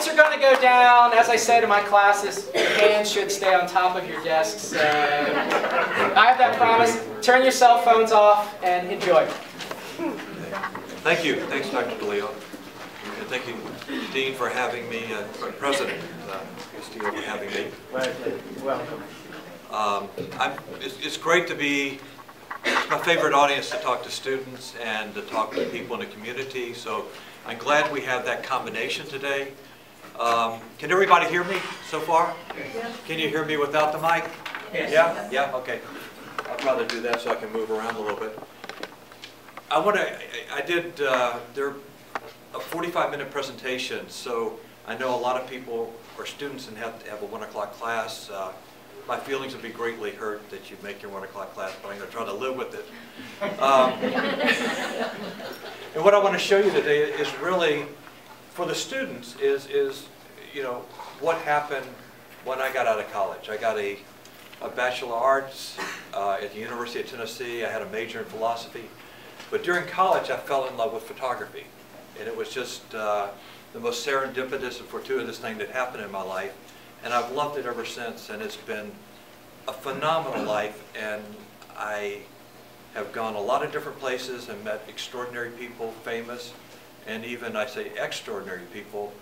lights are going to go down. As I say to my classes, your hands should stay on top of your desks. I have that promise. Turn your cell phones off and enjoy. Thank you. Thanks, Dr. DeLeo. And thank you, Dean, for having me, President Steele, for having me. Welcome. It's great to be, it's my favorite audience to talk to students and to talk to people in the community, so I'm glad we have that combination today. Can everybody hear me so far? Yes. Can you hear me without the mic? Yes. Yeah? Yeah? Okay. I'd rather do that so I can move around a little bit. They're a 45-minute presentation, so I know a lot of people or students and have to have a 1 o'clock class. My feelings would be greatly hurt that you make your 1 o'clock class, but I'm going to try to live with it. And what I want to show you today is really, for the students, is you know, what happened when I got out of college. I got a Bachelor of Arts at the University of Tennessee. I had a major in philosophy. But during college, I fell in love with photography. And it was just the most serendipitous and fortuitous thing that happened in my life. And I've loved it ever since. And it's been a phenomenal life. And I have gone a lot of different places and met extraordinary people, famous, and even, I say, extraordinary people,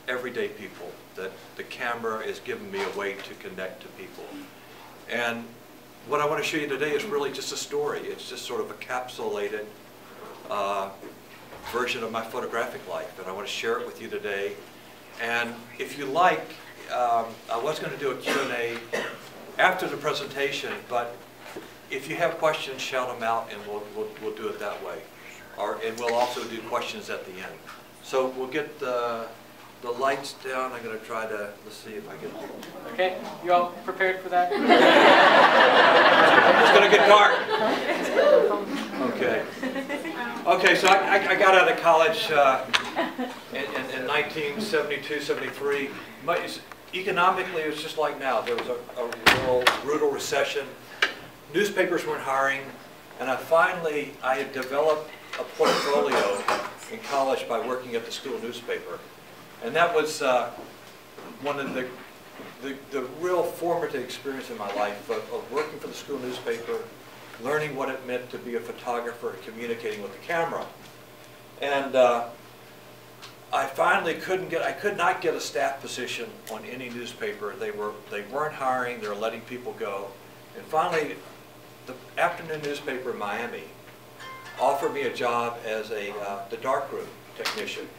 everyday people, that the camera is giving me a way to connect to people. And what I want to show you today is really just a story. It's just sort of a encapsulated version of my photographic life, and I want to share it with you today. And if you like, I was going to do a Q&A after the presentation, but if you have questions, shout them out, and we'll do it that way. And we'll also do questions at the end. So we'll get the lights down. I'm going to try to, let's see if I can. Okay, you all prepared for that? It's going to get dark. Okay. Okay, so I got out of college in 1972, 73. Economically, it was just like now. There was a real brutal recession. Newspapers weren't hiring, and I had developed a portfolio in college by working at the school newspaper. And that was one of the real formative experience in my life of working for the school newspaper, learning what it meant to be a photographer and communicating with the camera. And I finally I could not get a staff position on any newspaper. They weren't hiring, they were letting people go. And finally, the afternoon newspaper in Miami offered me a job as the darkroom technician.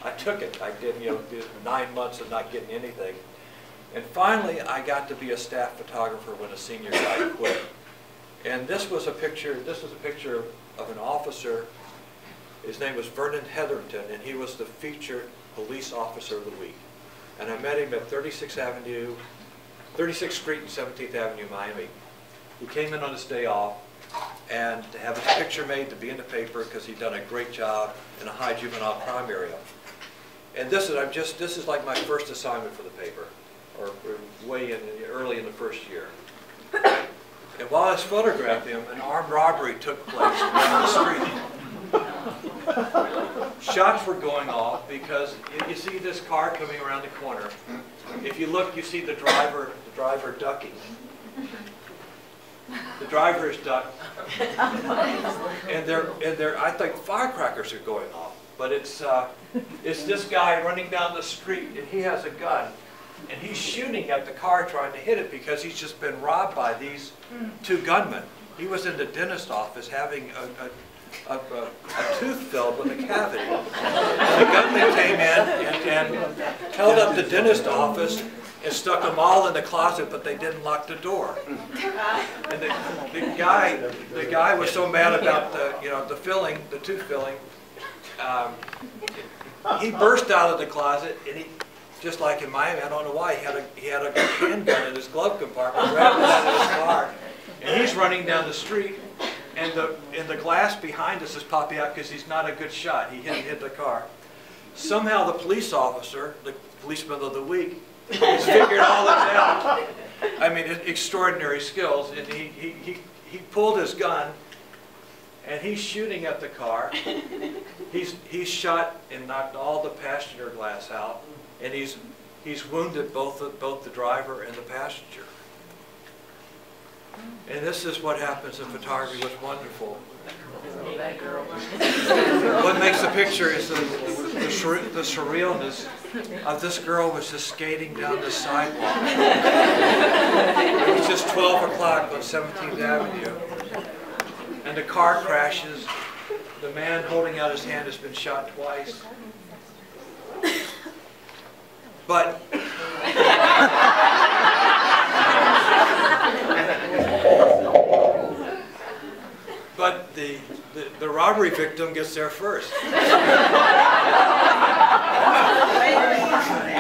I took it. I did, did 9 months of not getting anything. And finally, I got to be a staff photographer when a senior guy quit. And this was a picture of an officer. His name was Vernon Hetherington, and he was the featured police officer of the week. And I met him at 36th Street and 17th Avenue, Miami. He came in on his day off, and to have his picture made to be in the paper because he'd done a great job in a high juvenile crime area. And this is like my first assignment for the paper, or early in the first year. And while I was photographing him, an armed robbery took place down the street. Shots were going off because you see this car coming around the corner. If you look, you see the driver ducking. The driver is ducked, and I think firecrackers are going off. But it's this guy running down the street, and he has a gun, and he's shooting at the car trying to hit it because he's just been robbed by these two gunmen. He was in the dentist office having a tooth filled with a cavity. And the gunman came in and held up the dentist office and stuck them all in the closet, but they didn't lock the door. And the guy was so mad about the tooth filling. He burst out of the closet, and he, just like in Miami, I don't know why, he had a handgun in his glove compartment, grabbed it out of his car, and he's running down the street, and the glass behind us is popping out because he's not a good shot. He hit the car. Somehow the police officer, the policeman of the week, has figured all this out. I mean, extraordinary skills, and he pulled his gun, and he's shooting at the car. He's shot and knocked all the passenger glass out, and he's wounded both the driver and the passenger. And this is what happens in photography. What's wonderful. What makes the picture is the surrealness of this girl was just skating down the sidewalk. It was just 12 o'clock on 17th Avenue, and the car crashes. The man holding out his hand has been shot twice. But the robbery victim gets there first.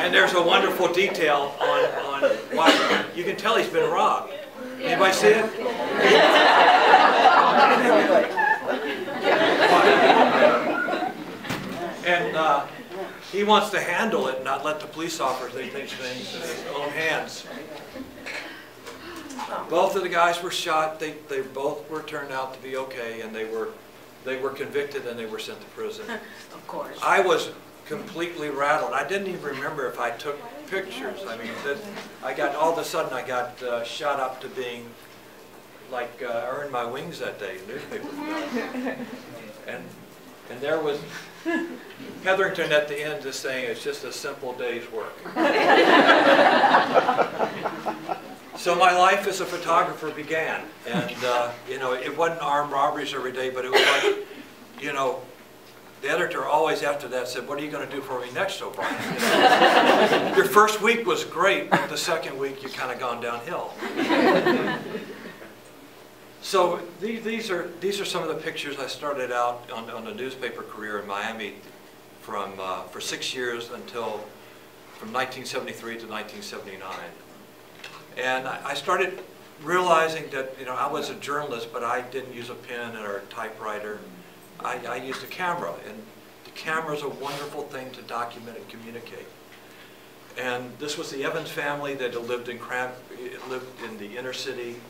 And there's a wonderful detail on why you can tell he's been robbed. Anybody see it? And he wants to handle it, not let the police officers take things in his own hands. Both of the guys were shot. They both were turned out to be okay, and they were convicted and they were sent to prison. Of course. I was completely rattled. I didn't even remember if I took pictures. I mean, all of a sudden I got shot up to being like earned my wings that day. Newspaper. And there was Hetherington at the end just saying it's just a simple day's work. So my life as a photographer began, and you know, it wasn't armed robberies every day, but it was like, you know, the editor always after that said, "What are you going to do for me next, O'Brien?" You know, your first week was great, but the second week you kind of gone downhill. So these are some of the pictures I started out on a newspaper career in Miami for 6 years until from 1973 to 1979. And I started realizing that, you know, I was a journalist, but I didn't use a pen or a typewriter. I used a camera, and the camera is a wonderful thing to document and communicate. And this was the Evans family that lived in the inner city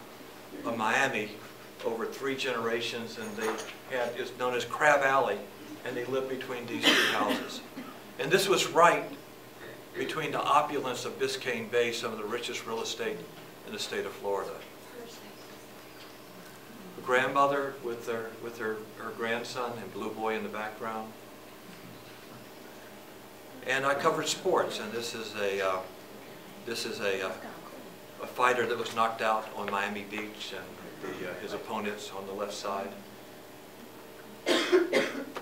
of Miami over 3 generations, and they had, it's known as Crab Alley, and they lived between these 2 houses. And this was right between the opulence of Biscayne Bay, some of the richest real estate in the state of Florida. The grandmother with her grandson and Blue Boy in the background. And I covered sports, and this is a fighter that was knocked out on Miami Beach, and his opponents on the left side.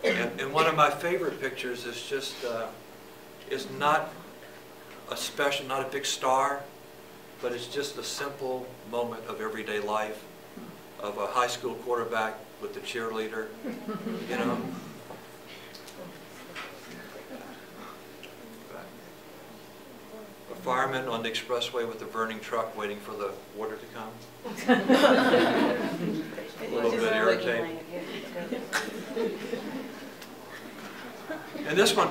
And one of my favorite pictures is just is not a big star, but it's just a simple moment of everyday life of a high school quarterback with the cheerleader, you know. A fireman on the expressway with a burning truck waiting for the water to come. A little bit irritating. And this one,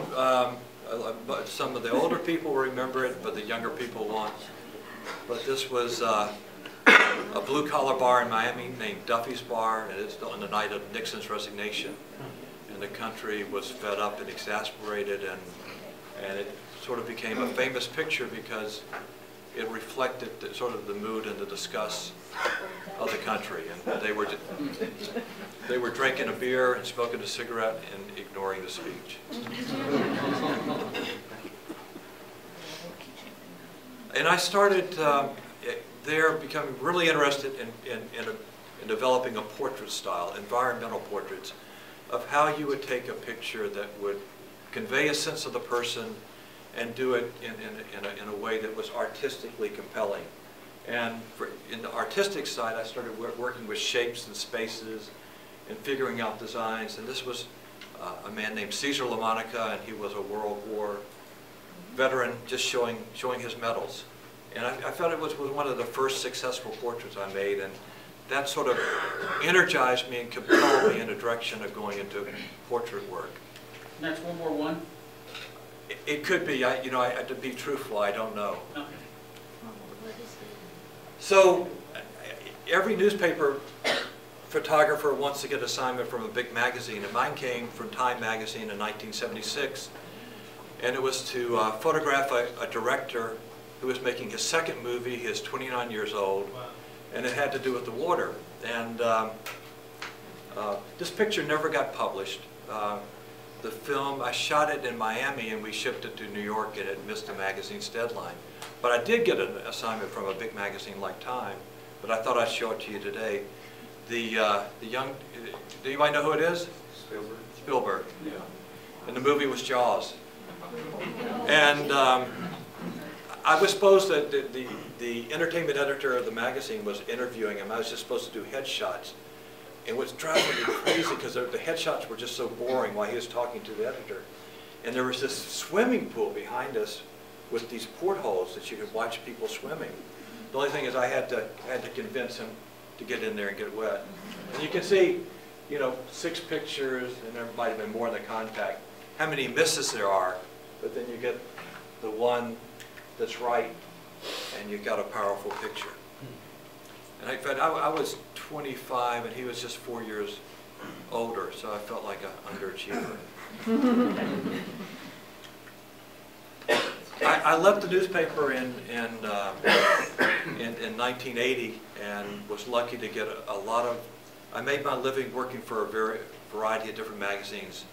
some of the older people remember it, but the younger people won't. But this was a blue-collar bar in Miami named Duffy's Bar, and it's on the night of Nixon's resignation. And the country was fed up and exasperated, and it sort of became a famous picture because it reflected sort of the mood and the disgust of the country. And they were drinking a beer and smoking a cigarette and ignoring the speech. And I started there becoming really interested in developing a portrait style, environmental portraits, of how you would take a picture that would convey a sense of the person and do it in a way that was artistically compelling. And in the artistic side, I started working with shapes and spaces and figuring out designs. And this was a man named Cesar LaMonica, and he was a World War veteran, just showing his medals. And I felt it was one of the first successful portraits I made, and that sort of energized me and compelled me in the direction of going into portrait work. And that's World War I? It could be. To be truthful, I don't know. Okay. So every newspaper photographer wants to get assignment from a big magazine, and mine came from Time magazine in 1976. And it was to photograph a director who was making his second movie. He is 29 years old, and it had to do with the water. And this picture never got published. The film, I shot it in Miami and we shipped it to New York, and it missed the magazine's deadline. But I did get an assignment from a big magazine like Time, but I thought I'd show it to you today. The young, do anybody know who it is? Spielberg. Spielberg, yeah. And the movie was Jaws. And I was supposed that the entertainment editor of the magazine was interviewing him. I was just supposed to do headshots. And what's driving me crazy, because the headshots were just so boring while he was talking to the editor. And there was this swimming pool behind us with these portholes that you could watch people swimming. The only thing is I had to convince him to get in there and get wet. And you can see, you know, 6 pictures, and there might have been more in the contact, how many misses there are, but then you get the one that's right, and you've got a powerful picture. And in fact, I was 25 and he was just 4 years older, so I felt like an underachiever. I left the newspaper in 1980 and was lucky to get a lot of, I made my living working for a variety of different magazines.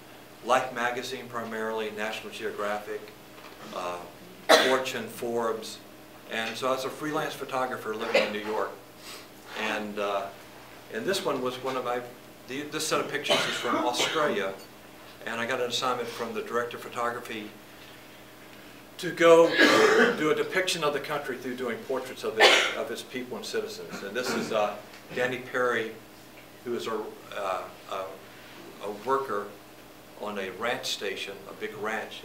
Life magazine primarily, National Geographic, Fortune, Forbes, and so I was a freelance photographer living in New York. And this one was one of my, this set of pictures is from Australia, and I got an assignment from the director of photography to go do a depiction of the country through doing portraits of its people and citizens. And this is Danny Perry, who is a worker on a ranch station, a big ranch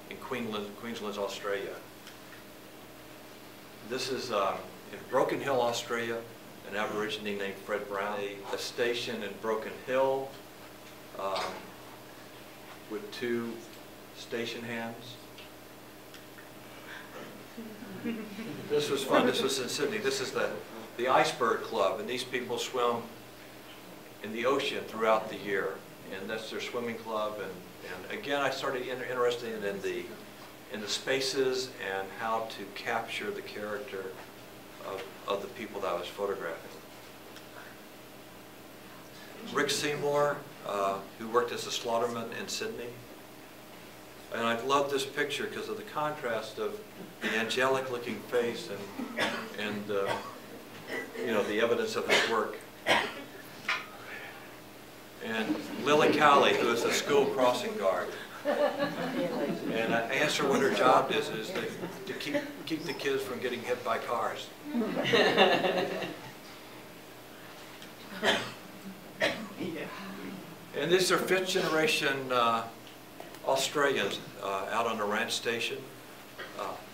in Queensland, Australia. This is in Broken Hill, Australia, an Aborigine named Fred Brown. A station in Broken Hill with 2 station hands. This was fun. This was in Sydney. This is the Iceberg Club, and these people swim in the ocean throughout the year, and that's their swimming club. And again, I started interested in the spaces and how to capture the character of the people that I was photographing. Rick Seymour, who worked as a slaughterman in Sydney. And I love this picture because of the contrast of the angelic looking face and you know, the evidence of his work. And Lily Cowley, who is a school crossing guard. And I asked her what her job is to keep the kids from getting hit by cars. And these are 5th generation Australians out on a ranch station.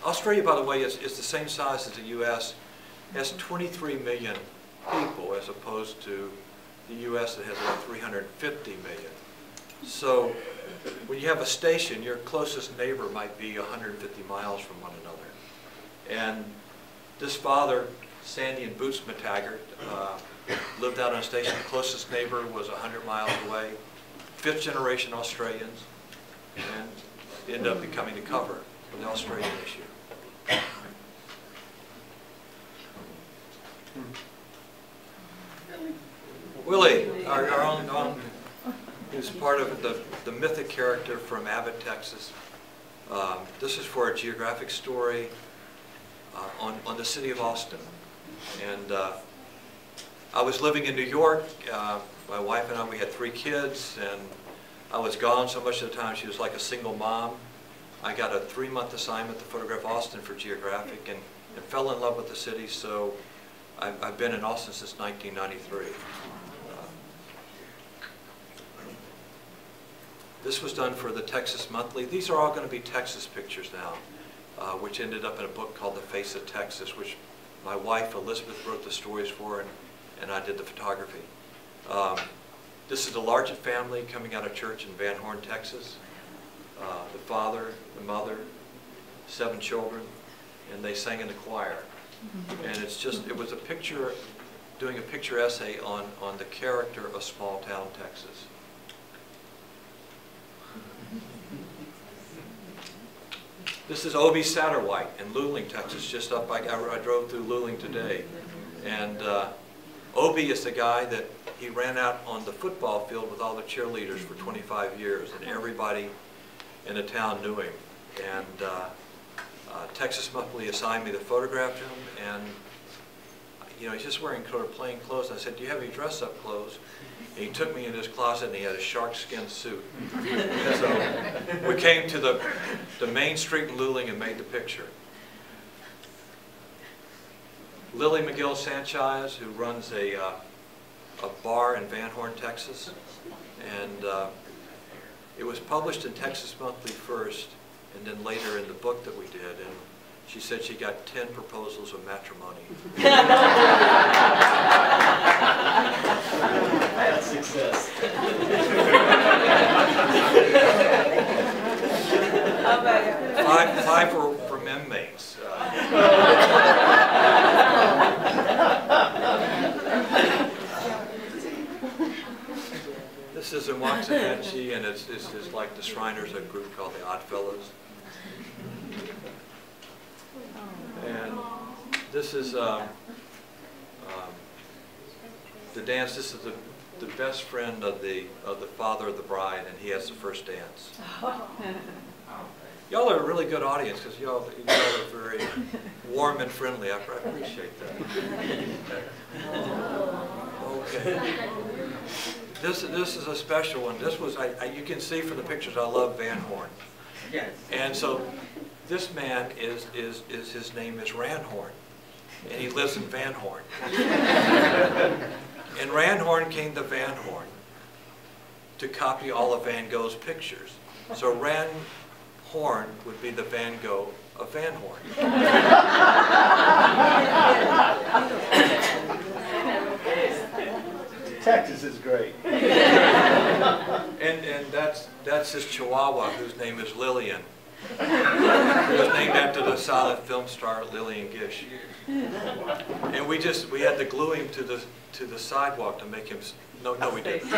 Australia, by the way, is the same size as the U.S. It has 23 million people as opposed to the U.S. that has about 350 million. So when you have a station, your closest neighbor might be 150 miles from one another. And this father, Sandy and Boots McTaggart, lived out on a station. The closest neighbor was 100 miles away. 5th generation Australians, and ended up becoming the cover of the Australian issue. Willie, our own, who's part of the mythic character from Abbott, Texas. This is for a geographic story on the city of Austin. And I was living in New York. My wife and I, we had 3 kids, and I was gone so much of the time. She was like a single mom. I got a 3-month assignment to photograph Austin for Geographic and fell in love with the city, so I've been in Austin since 1993. This was done for the Texas Monthly. These are all going to be Texas pictures now, which ended up in a book called The Face of Texas, which my wife Elizabeth wrote the stories for, and I did the photography. This is the Largent family coming out of church in Van Horn, Texas. The father, the mother, 7 children, and they sang in the choir. And it's just, it was a picture, doing a picture essay on the character of small town Texas. This is Obie Satterwhite in Luling, Texas, just up I drove through Luling today. And Obie is the guy that he ran out on the football field with all the cheerleaders for 25 years, and everybody in the town knew him. And Texas Monthly assigned me the photograph to him, and you know, he's just wearing sort of plain clothes. I said, "Do you have any dress-up clothes?" And he took me in his closet, and he had a shark skin suit. So we came to the main street in Luling and made the picture. Lily McGill Sanchez, who runs a bar in Van Horn, Texas, and it was published in Texas Monthly first, and then later in the book that we did. And she said she got 10 proposals of matrimony. That's success. Five were from inmates. This is in Waxahachie, and it's like the Shriners, a group called the Odd Fellows. And this is the dance. This is the best friend of the father of the bride, and he has the first dance. Y'all are a really good audience because y'all are very warm and friendly. I appreciate that. Okay. This is a special one. This was you can see from the pictures I love Van Horn. Yes. And so this man is his name is Ranhorn, and he lives in Van Horn. And Ranhorn came to Van Horn to copy all of Van Gogh's pictures. So Ranhorn would be the Van Gogh of Van Horn. Texas is great. And that's his Chihuahua, whose name is Lillian. It was named after the silent film star Lillian Gish. And we had to glue him to the sidewalk to make him. No, we didn't.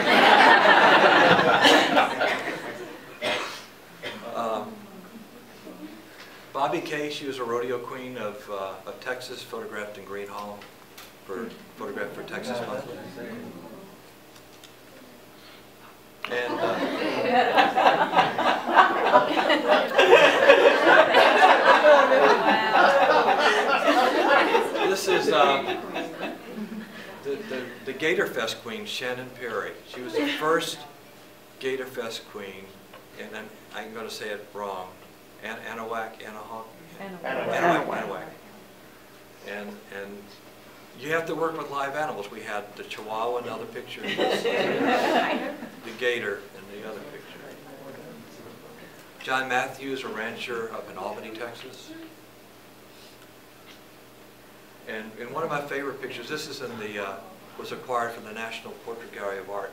Bobby Kay, she was a rodeo queen of Texas, photographed in Green Hall, photographed for Texas Monthly. And this is the Gator Fest queen, Shannon Perry. She was the first Gator Fest queen, and then I'm going to say it wrong. Anahuac. And you have to work with live animals. We had the Chihuahua in the other picture, the gator in the other picture. John Matthews, a rancher up in Albany, Texas. And in one of my favorite pictures, this is was acquired from the National Portrait Gallery of Art,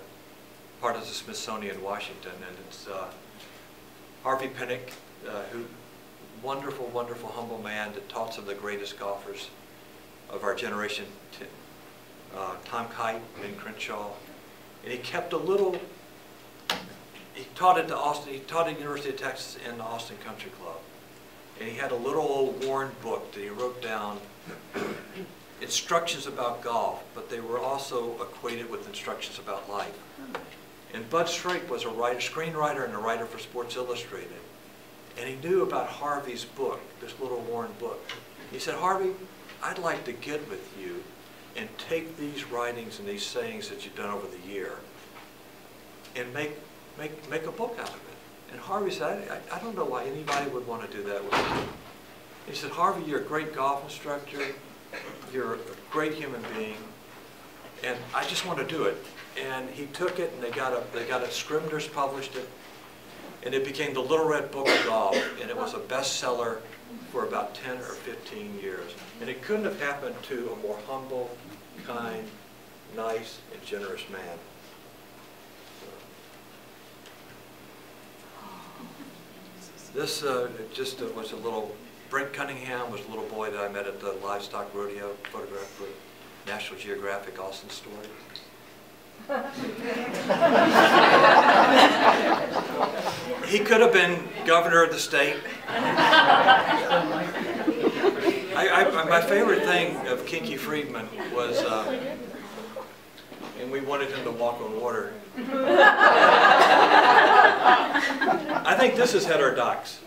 part of the Smithsonian, Washington, and it's Harvey Pinnock, who wonderful, wonderful, humble man that taught some of the greatest golfers of our generation, Tom Kite, Ben Crenshaw, and he kept a little. He taught at He taught at the University of Texas in the Austin Country Club, and he had a little old worn book that he wrote down instructions about golf, but they were also equated with instructions about life. And Bud Strake was a screenwriter and a writer for Sports Illustrated, and he knew about Harvey's book, this little worn book. He said, "Harvey, I'd like to get with you and take these writings and these sayings that you've done over the year and make a book out of it." And Harvey said, I don't know why anybody would want to do that with you. He said, "Harvey, you're a great golf instructor. You're a great human being, and I just want to do it." And he took it, and they got Scribner's published it, and it became the Little Red Book of Golf, and it was a bestseller for about 10 or 15 years. And it couldn't have happened to a more humble, kind, nice, and generous man. This just was a little, Brent Cunningham was a little boy that I met at the livestock rodeo, photographed for National Geographic Austin Story. He could have been governor of the state. My favorite thing of Kinky Friedman was, and we wanted him to walk on water. I think this is heterodox.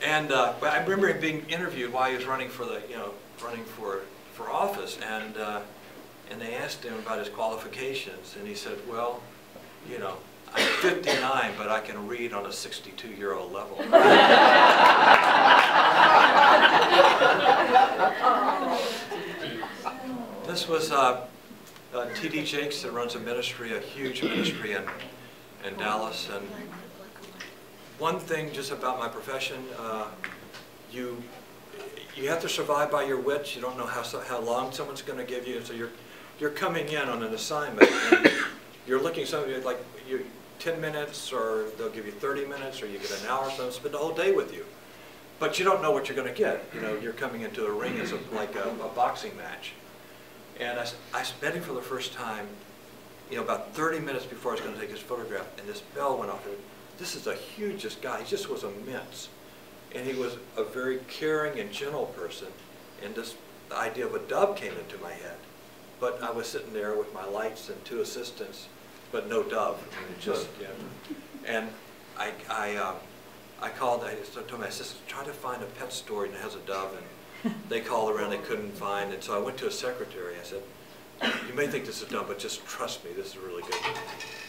And but I remember him being interviewed while he was running for the, running for office, and they asked him about his qualifications, and he said, well, I'm 59, but I can read on a 62-year-old level. This was T.D. Jakes that runs a ministry, a huge ministry in Dallas. And one thing just about my profession, you have to survive by your wits. You don't know how long someone's going to give you, so you're coming in on an assignment. And you're looking at somebody like 10 minutes, or they'll give you 30 minutes, or you get an hour, so spend the whole day with you. But you don't know what you're going to get. You're coming into a ring as like a boxing match. And I met him for the first time, about 30 minutes before I was going to take his photograph, and this bell went off. This is the hugest guy. He just was immense. And he was a very caring and gentle person. And the idea of a dove came into my head. But I was sitting there with my lights and 2 assistants, but no dove. And I called, I told my assistant, try to find a pet story that has a dove. And they called around, they couldn't find it. So I went to a secretary. I said, you may think this is dumb, but just trust me, this is really good.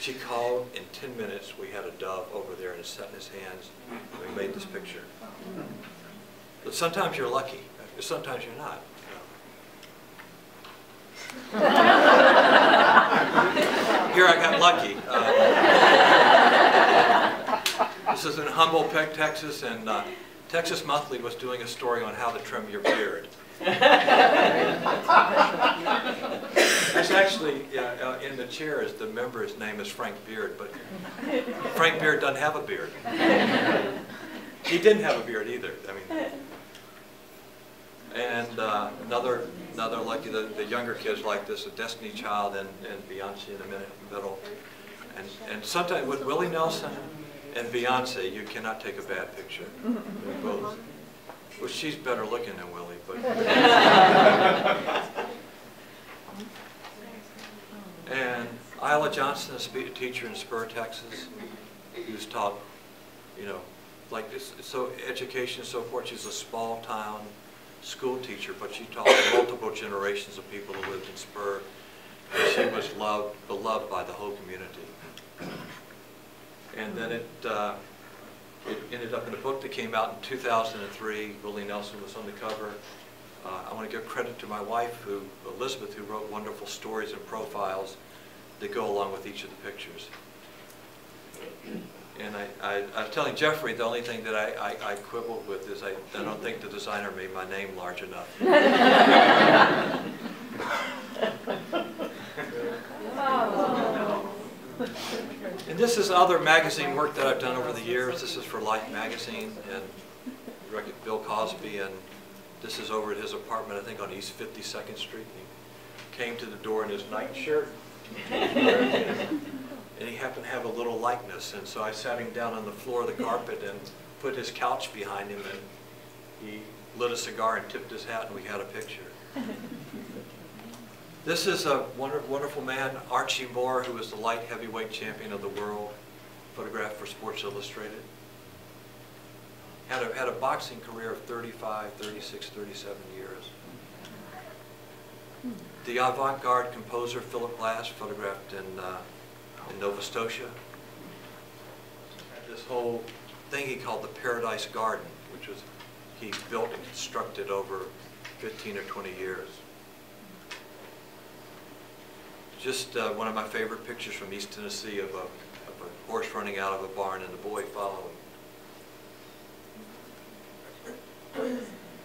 She called, in 10 minutes, we had a dove over there and it sat in his hands. And we made this picture. But sometimes you're lucky, sometimes you're not. Here I got lucky. This is in Humboldt, Texas, and Texas Monthly was doing a story on how to trim your beard. That's actually, in the chair, the member's name is Frank Beard, but Frank Beard doesn't have a beard. He didn't have a beard either. And another lucky, the younger kids like this, a Destiny Child and Beyonce in the middle. And sometimes with Willie Nelson and Beyonce, you cannot take a bad picture. Both. Well, she's better looking than Willie, but. And Isla Johnson, a teacher in Spur, Texas, who's taught, like this, so education and so forth. She's a small town school teacher, but she taught multiple generations of people who lived in Spur. And she was beloved by the whole community. And then it ended up in a book that came out in 2003. Willie Nelson was on the cover. I want to give credit to my wife, Elizabeth, who wrote wonderful stories and profiles that go along with each of the pictures. And I was telling Jeffrey, the only thing that I quibbled with is I don't think the designer made my name large enough. And this is other magazine work that I've done over the years. This is for Life magazine and Bill Cosby, and this is over at his apartment, I think on East 52nd Street. He came to the door in his nightshirt, and he happened to have a little likeness, and so I sat him down on the floor of the carpet and put his couch behind him, and he lit a cigar and tipped his hat, and we had a picture. This is a wonderful man, Archie Moore, who was the light heavyweight champion of the world, photographed for Sports Illustrated. Had a boxing career of 35, 36, 37 years. The avant-garde composer Philip Glass, photographed in Nova Scotia. This whole thing he called the Paradise Garden, which was he built and constructed over 15 or 20 years. Just one of my favorite pictures from East Tennessee of a horse running out of a barn and the boy following.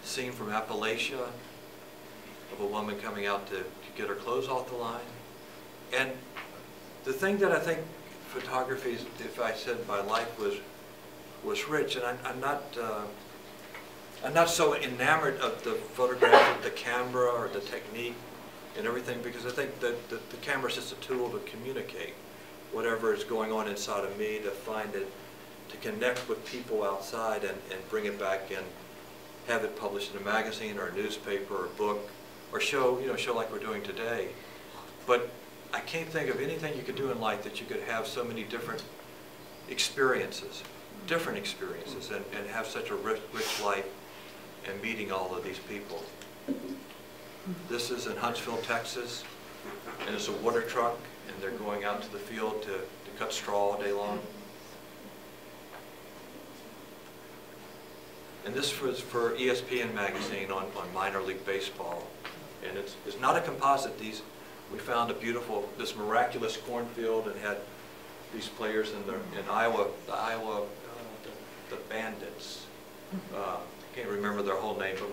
Scene from Appalachia of a woman coming out to get her clothes off the line. And the thing that I think photography, if I said my life was rich, and I'm not so enamored of the photograph, of the camera or the technique, and everything, because I think that the camera is just a tool to communicate whatever is going on inside of me, to find it, to connect with people outside and bring it back and have it published in a magazine or a newspaper or a book or show, show like we're doing today. But I can't think of anything you could do in life that you could have so many different experiences, and have such a rich life and meeting all of these people. This is in Huntsville, Texas, and it's a water truck, and they're going out to the field to cut straw all day long. And this was for ESPN magazine on minor league baseball. And it's not a composite. We found this miraculous cornfield, and had these players in Iowa, the Bandits. Can't remember their whole name, but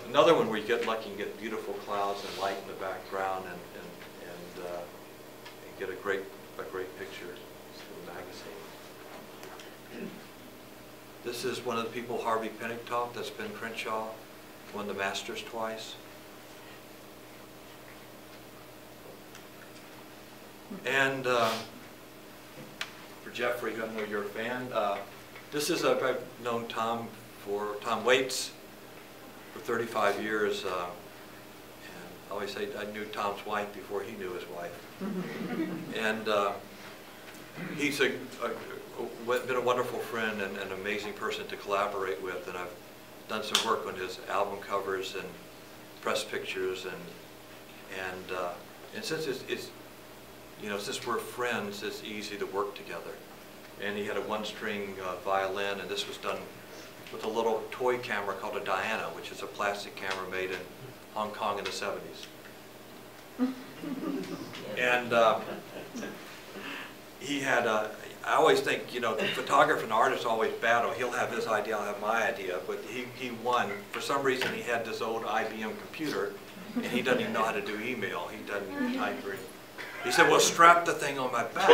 another one where you get lucky and get beautiful clouds and light in the background, and get a great picture in the magazine. This is one of the people, Harvey Pennington, that's been Crenshaw, won the Masters twice. And for Jeffrey, I know you're a fan. This is I've known Tom Waits for 35 years. And I always say I knew Tom's wife before he knew his wife. And he's been a wonderful friend and an amazing person to collaborate with. And I've done some work on his album covers and press pictures, and since since we're friends, it's easy to work together. And he had a one-string violin, and this was done with a little toy camera called a Diana, which is a plastic camera made in Hong Kong in the 70s. And he had, I always think, the photographer and the artist always battle. He'll have his idea, I'll have my idea, but he won. For some reason, he had this old IBM computer, and he doesn't even know how to do email. He doesn't even type or anything. He said, well, strap the thing on my back.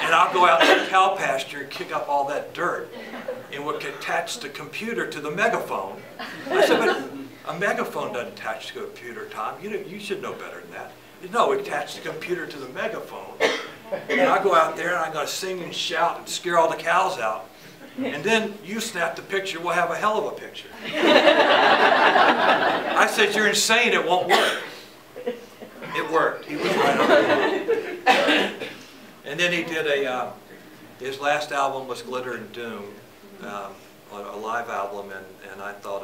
And I'll go out to the cow pasture and kick up all that dirt, and we'll attach the computer to the megaphone. I said, but a megaphone doesn't attach to a computer, Tom. You should know better than that. He said, no, we attach the computer to the megaphone. And I'll go out there and I'm going to sing and shout and scare all the cows out. And then you snap the picture, we'll have a hell of a picture. I said, you're insane, it won't work. It worked. He was right on it. And then he did his last album was Glitter and Doom, a live album, and I thought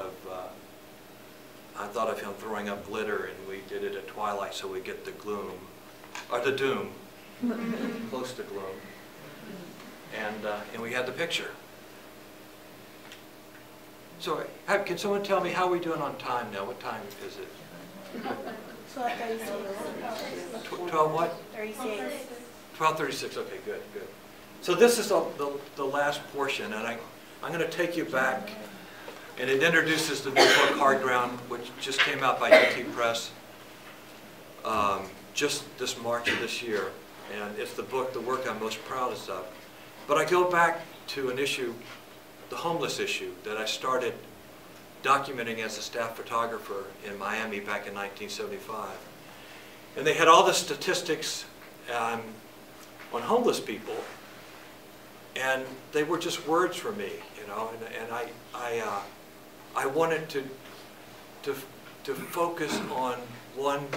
of him throwing up glitter, and we did it at twilight so we get the gloom, or the doom, close to gloom. And we had the picture. So, can someone tell me how are we doing on time now? What time is it? 12:36. 12 what? 36. 12:36. Okay, good. So this is the last portion, and I'm going to take you back, and it introduces the new book, Hard Ground, which just came out by UT Press just this March of this year, and it's the work I'm most proudest of. But I go back to an issue, the homeless issue, that I started documenting as a staff photographer in Miami back in 1975. And they had all the statistics on homeless people, and they were just words for me, and I wanted to focus on one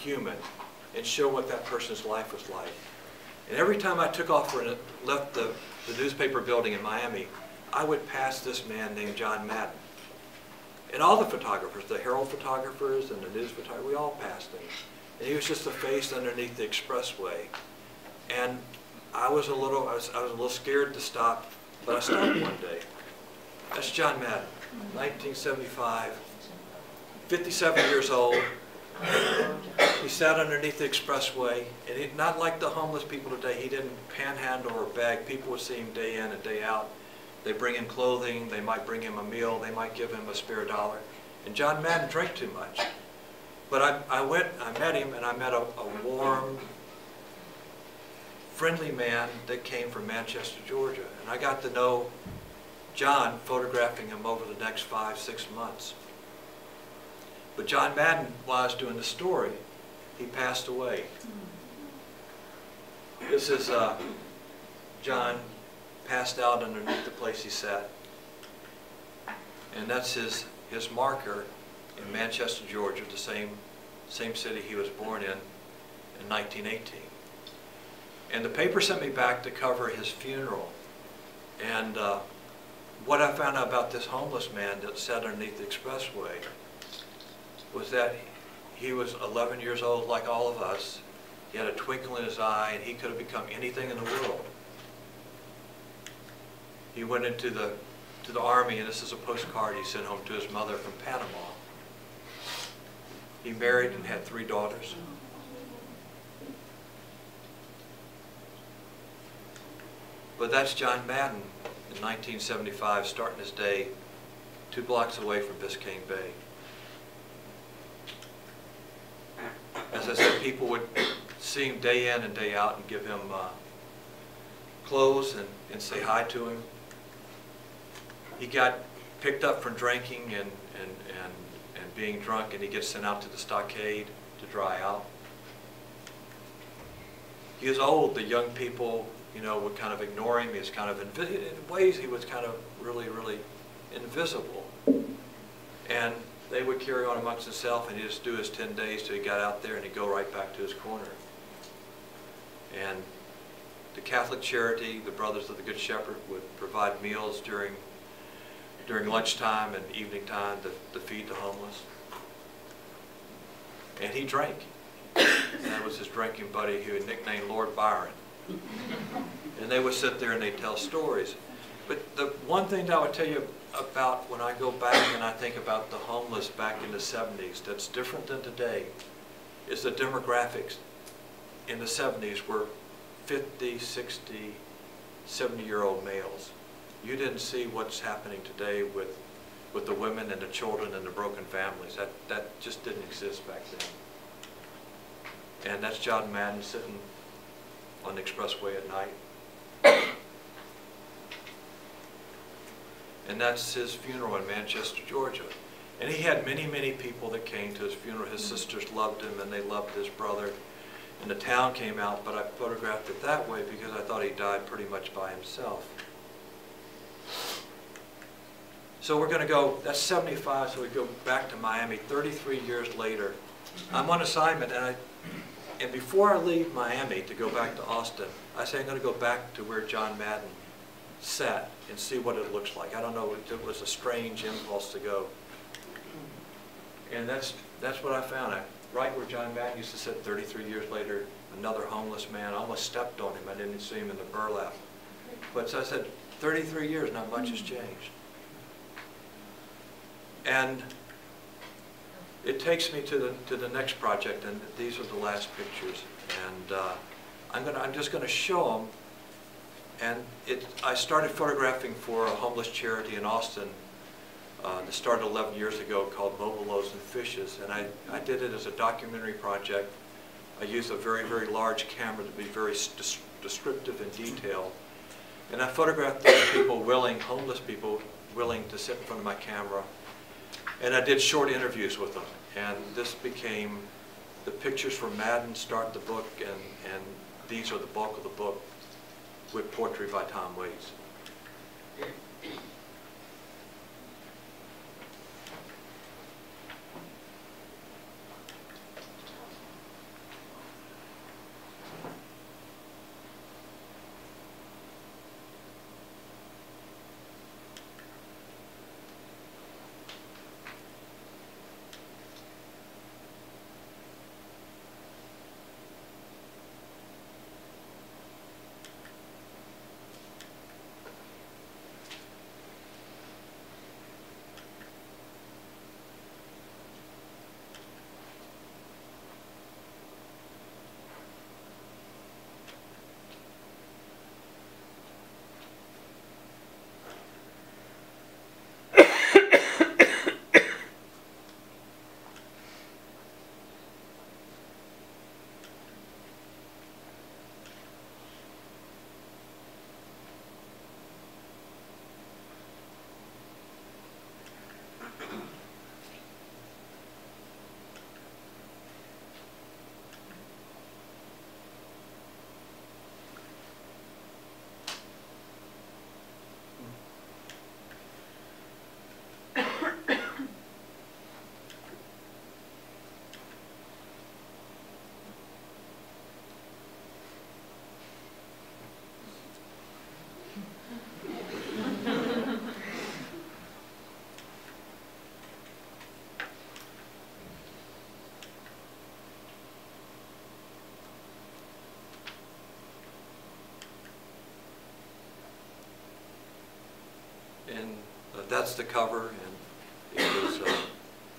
human and show what that person's life was like. And every time I took off and left the newspaper building in Miami, I would pass this man named John Madden. And all the photographers, the Herald photographers and the news photographers, we all passed him. And he was just a face underneath the expressway. And I was a little scared to stop, but I stopped one day. That's John Madden, 1975, 57 years old. He sat underneath the expressway, and not like the homeless people today. He didn't panhandle or beg. People would see him day in and day out. They bring him clothing, they might bring him a meal, they might give him a spare dollar. And John Madden drank too much. But I met him, and I met a warm, friendly man that came from Manchester, Georgia. And I got to know John, photographing him over the next 5-6 months. But John Madden, while I was doing the story, he passed away. This is John passed out underneath the place he sat. And that's his marker in Manchester, Georgia, the same city he was born in 1918. And the paper sent me back to cover his funeral. And what I found out about this homeless man that sat underneath the expressway was that he was 11 years old like all of us. He had a twinkle in his eye, and he could have become anything in the world. He went into the Army, and this is a postcard he sent home to his mother from Panama. He married and had 3 daughters. But that's John Madden in 1975, starting his day 2 blocks away from Biscayne Bay. As I said, people would see him day in and day out and give him clothes and say hi to him. He got picked up from drinking and being drunk, and he gets sent out to the stockade to dry out. He was old. The young people, you know, would kind of ignore him. He was kind of, in ways, he was kind of really, really invisible. And they would carry on amongst themselves, and he'd just do his 10 days till he got out there, and he'd go right back to his corner. And the Catholic Charity, the Brothers of the Good Shepherd, would provide meals during lunchtime and evening time to feed the homeless. And he drank. And that was his drinking buddy, who he nicknamed Lord Byron. And they would sit there and they'd tell stories. But the one thing that I would tell you about when I go back and I think about the homeless back in the 70s that's different than today is the demographics in the 70s were 50, 60, 70-year-old males. You didn't see what's happening today with the women and the children and the broken families. That just didn't exist back then. And that's John Madden sitting on the expressway at night. And that's his funeral in Manchester, Georgia. And he had many, many people that came to his funeral. His sisters loved him, and they loved his brother. And the town came out, but I photographed it that way because I thought he died pretty much by himself. So we're going to go, that's 75, so we go back to Miami 33 years later. I'm on assignment, and before I leave Miami to go back to Austin, I say I'm going to go back to where John Madden sat and see what it looks like. I don't know, it was a strange impulse to go. And that's what I found. Right where John Madden used to sit 33 years later, another homeless man. I almost stepped on him. I didn't see him in the burlap. But so I said, 33 years, not much has changed. And it takes me to the next project, and these are the last pictures. And I'm just going to show them. And I started photographing for a homeless charity in Austin that started 11 years ago called Mobile Loaves and Fishes. And I did it as a documentary project. I used a very, very large camera to be very descriptive and detailed. And I photographed those people homeless people willing to sit in front of my camera. And I did short interviews with them. And this became, the pictures from Madden start the book, and these are the bulk of the book with poetry by Tom Waits. that's the cover, and it was,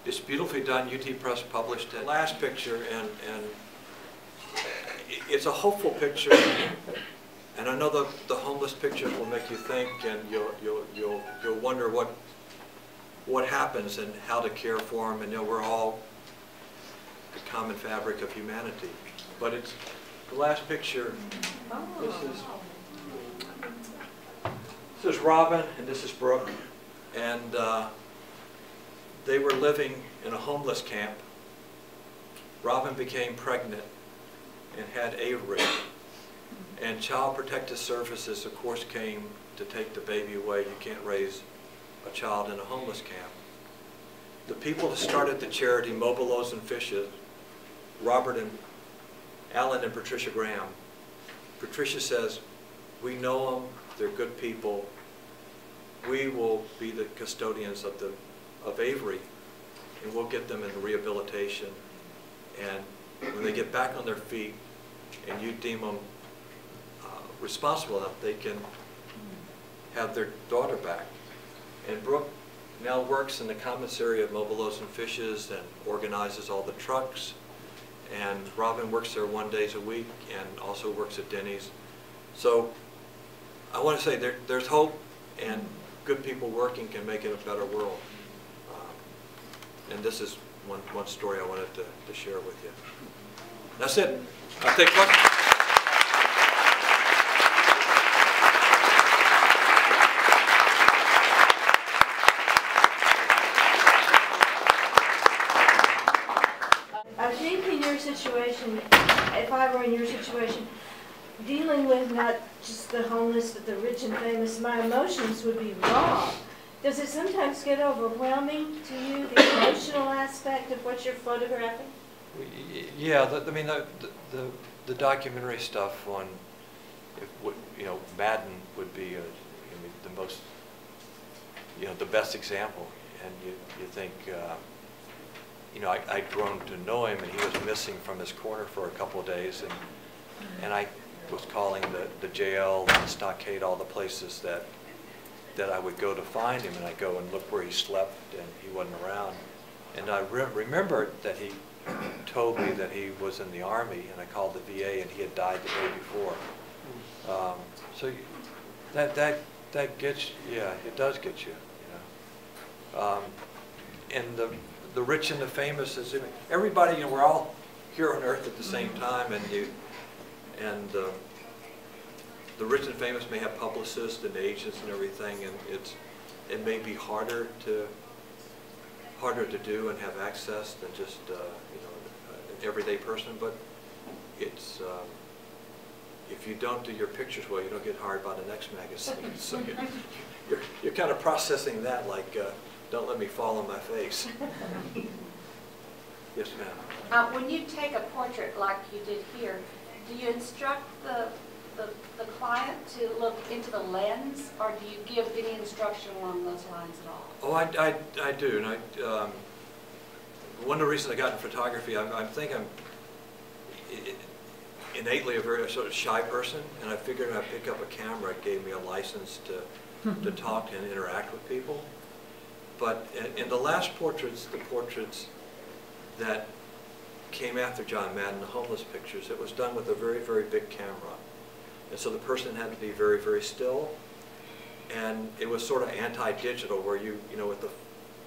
it's beautifully done. UT Press published it. Last picture, and it's a hopeful picture, and I know the homeless picture will make you think, and you'll wonder what happens and how to care for them, and we're all the common fabric of humanity. But it's the last picture. This is Robin and this is Brooke, and they were living in a homeless camp. Robin became pregnant and had Avery, and Child Protective Services, of course, came to take the baby away. You can't raise a child in a homeless camp. The people that started the charity, Mobile Loaves and Fishes, Robert and Alan and Patricia Graham. Patricia says, we know them, they're good people. We will be the custodians of Avery, and we'll get them in rehabilitation. And when they get back on their feet, and you deem them responsible enough, they can have their daughter back. And Brooke now works in the commissary of Mobile Loaves and Fishes and organizes all the trucks. And Robin works there 1 day a week and also works at Denny's. So I want to say there's hope, and good people working can make it a better world. And this is one story I wanted to share with you. That's it. I'll take questions. I think in your situation, if I were in your situation, dealing with not just the homeless but the rich and famous, my emotions would be raw. Does it sometimes get overwhelming to you, the emotional aspect of what you're photographing? Yeah, I mean the documentary stuff on, Madden would be the most, the best example, and you think. I'd grown to know him, and he was missing from his corner for a couple of days, and I was calling the jail, the stockade, all the places that I would go to find him, and I'd go and look where he slept, and he wasn't around. And I remembered that he told me that he was in the Army, and I called the VA, and he had died the day before. So that gets, yeah, it does get you, and the rich and the famous, everybody, we're all here on earth at the same time, and the rich and famous may have publicists and agents and everything, and it may be harder to do and have access than just an everyday person, but it's if you don't do your pictures well, you don't get hired by the next magazine. So you're kind of processing that like. Don't let me fall on my face. Yes, ma'am. When you take a portrait like you did here, do you instruct the client to look into the lens, or do you give any instruction along those lines at all? Oh, I do. And one of the reasons I got in photography, I think I'm innately a very sort of shy person, and I figured if I pick up a camera, it gave me a license to talk and interact with people. But in the last portraits, the portraits that came after John Madden, the homeless pictures, it was done with a very, very big camera. And so the person had to be very, very still. And it was sort of anti-digital, where with the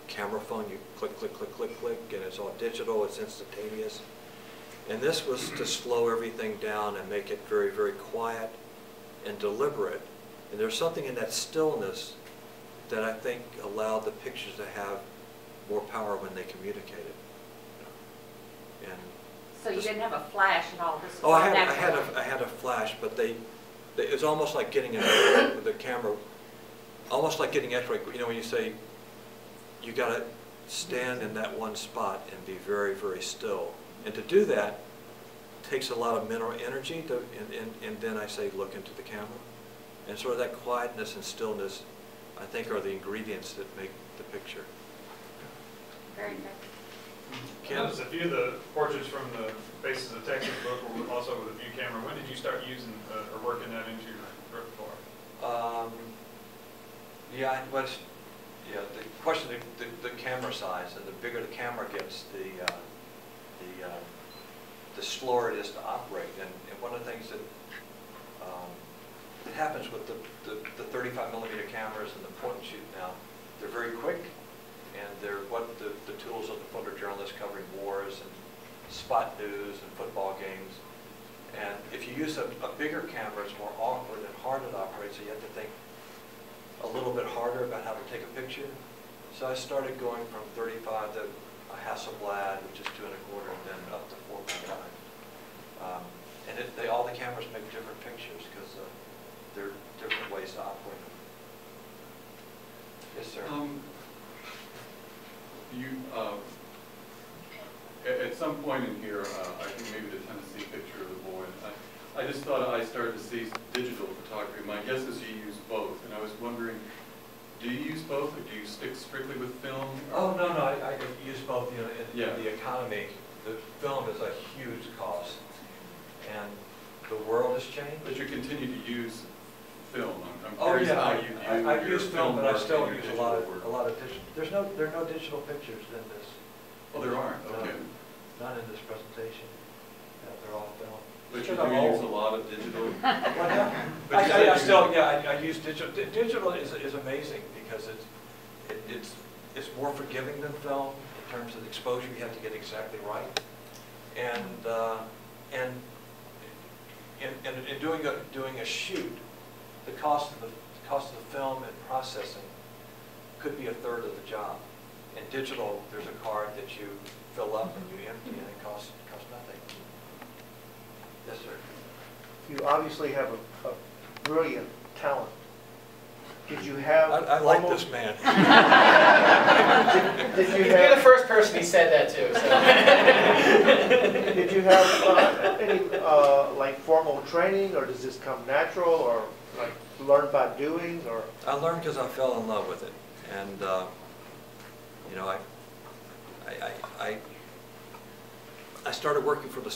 camera phone, you click, click, click, click, click, and it's all digital, it's instantaneous. And this was to slow everything down and make it very, very quiet and deliberate. And there's something in that stillness that I think allowed the pictures to have more power when they communicated. And so you didn't have a flash at all? This I had a flash, but it was almost like getting the camera, almost like getting X-ray. When you say you got to stand in that one spot and be very, very still, and to do that takes a lot of mental energy. And then I say, look into the camera, and sort of that quietness and stillness, I think, are the ingredients that make the picture. Very good. Notice a few of the portraits from the Faces of Texas book were also with a view camera. When did you start using or working that into your repertoire? Yeah, Yeah, the question, the camera size, and the bigger the camera gets, the slower it is to operate. And one of the things that it happens with the 35 millimeter cameras and the point and shoot now, they're very quick, and they're what the tools of the photojournalist covering wars and spot news and football games. And if you use a bigger camera, it's more awkward and harder to operate, so you have to think a little bit harder about how to take a picture. So I started going from 35 to a Hasselblad, which is 2 1/4, and then up to 4.5. And all the cameras make different pictures because there are different ways to operate them. Yes, sir. At some point in here, I think maybe the Tennessee picture of the boy, I just thought I started to see digital photography. My guess is you use both, and I was wondering, do you use both, or do you stick strictly with film? Oh, no, I use both. You know, Yeah. in the economy, the film is a huge cost, and the world has changed. But you continue to use film. I'm Oh curious how yeah, you I do your use film, but I work still and your use a digital lot work. of digital. There are no digital pictures in this. Oh, there aren't. Okay. Not in this presentation. Yeah, they're all film. But you Because I'm do use old. a lot of digital. What now? But you said I you- still, yeah, I use digital. Digital is amazing because it's more forgiving than film in terms of exposure. You have to get exactly right, and in doing a shoot, the cost of the film and processing could be 1/3 of the job. In digital, there's a card that you fill up and you empty, and it costs nothing. Yes, sir. You obviously have a brilliant talent. Did you have? I like almost- this man. Did you You're the have? first person he said that to. So. Did you have any like formal training, or does this come natural, or like learn by doing, or? I learned because I fell in love with it, and you know, I started working for the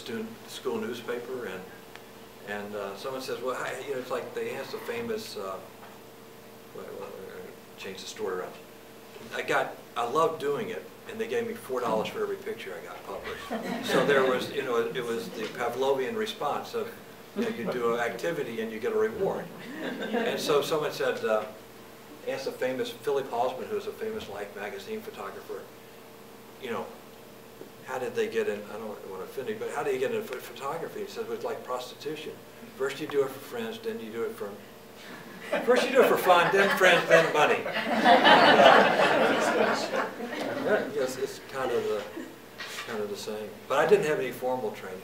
school newspaper, and someone says, well, you know, it's like they asked the famous. Change the story around. I loved doing it, and they gave me $4 for every picture I got published. So there was, you know, it was the Pavlovian response of, you know, you do an activity and you get a reward. And so someone said, asked a famous, Philip Halsman, who's a famous Life magazine photographer, you know, how did they get in, I don't want to offend you, but how do you get into photography? He said, it was like prostitution. First you do it for friends, then you do it for, first you do it for fun, then friends, then money. Yes, it's kind of the same. But I didn't have any formal training.